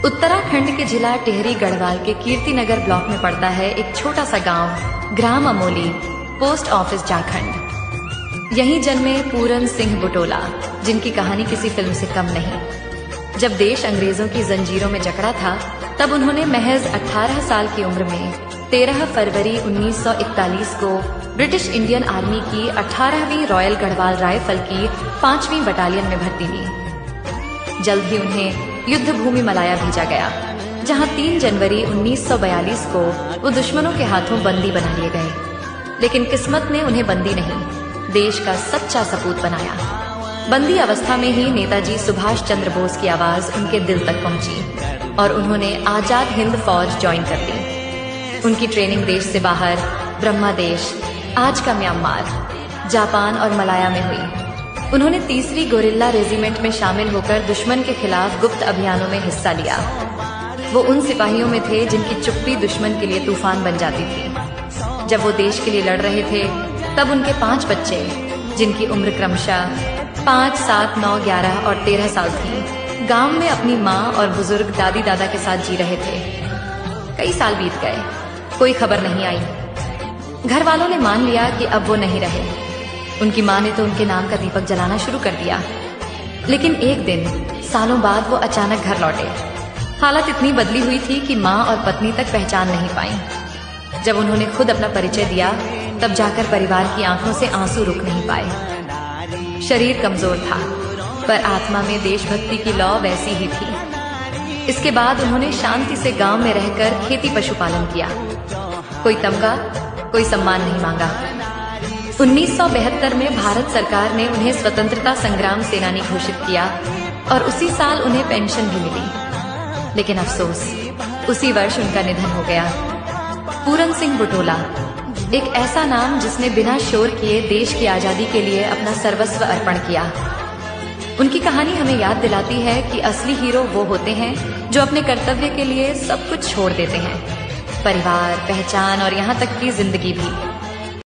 उत्तराखंड के जिला टिहरी गढ़वाल के कीर्तिनगर ब्लॉक में पड़ता है एक छोटा सा गांव ग्राम अमोली, पोस्ट ऑफिस झारखंड। यहीं जन्मे पूरन सिंह बुटोला, जिनकी कहानी किसी फिल्म से कम नहीं। जब देश अंग्रेजों की जंजीरों में जकड़ा था, तब उन्होंने महज 18 साल की उम्र में 13 फरवरी 1941 को ब्रिटिश इंडियन आर्मी की 18वीं रॉयल गढ़वाल राइफल की 5वीं बटालियन में भर्ती ली। जल्द ही उन्हें युद्ध भूमि मलाया भेजा गया, जहां 3 जनवरी 1942 को वो दुश्मनों के हाथों बंदी बना लिए गए। लेकिन किस्मत ने उन्हें बंदी नहीं, देश का सच्चा सपूत बनाया। बंदी अवस्था में ही नेताजी सुभाष चंद्र बोस की आवाज उनके दिल तक पहुंची और उन्होंने आजाद हिंद फौज ज्वाइन कर ली। उनकी ट्रेनिंग देश से बाहर ब्रह्मादेश, आज का म्यांमार, जापान और मलाया में हुई। उन्होंने 3री गोरिल्ला रेजिमेंट में शामिल होकर दुश्मन के खिलाफ गुप्त अभियानों में हिस्सा लिया। वो उन सिपाहियों में थे जिनकी चुप्पी दुश्मन के लिए तूफान बन जाती थी। जब वो देश के लिए लड़ रहे थे, तब उनके 5 बच्चे, जिनकी उम्र क्रमशः 5, 7, 9, 11 और 13 साल थी, गांव में अपनी माँ और बुजुर्ग दादी दादा के साथ जी रहे थे। कई साल बीत गए, कोई खबर नहीं आई। घर वालों ने मान लिया कि अब वो नहीं रहे। उनकी माँ ने तो उनके नाम का दीपक जलाना शुरू कर दिया। लेकिन एक दिन सालों बाद वो अचानक घर लौटे। हालत इतनी बदली हुई थी कि माँ और पत्नी तक पहचान नहीं पाई। जब उन्होंने खुद अपना परिचय दिया, तब जाकर परिवार की आंखों से आंसू रुक नहीं पाए। शरीर कमजोर था, पर आत्मा में देशभक्ति की लौ वैसी ही थी। इसके बाद उन्होंने शांति से गांव में रहकर खेती पशुपालन किया। कोई तमगा, कोई सम्मान नहीं मांगा। 1972 में भारत सरकार ने उन्हें स्वतंत्रता संग्राम सेनानी घोषित किया और उसी साल उन्हें पेंशन भी मिली। लेकिन अफसोस, उसी वर्ष उनका निधन हो गया। पूरन सिंह बुटोला, एक ऐसा नाम जिसने बिना शोर किए देश की आजादी के लिए अपना सर्वस्व अर्पण किया। उनकी कहानी हमें याद दिलाती है कि असली हीरो वो होते हैं जो अपने कर्तव्य के लिए सब कुछ छोड़ देते हैं, परिवार, पहचान और यहाँ तक कि जिंदगी भी।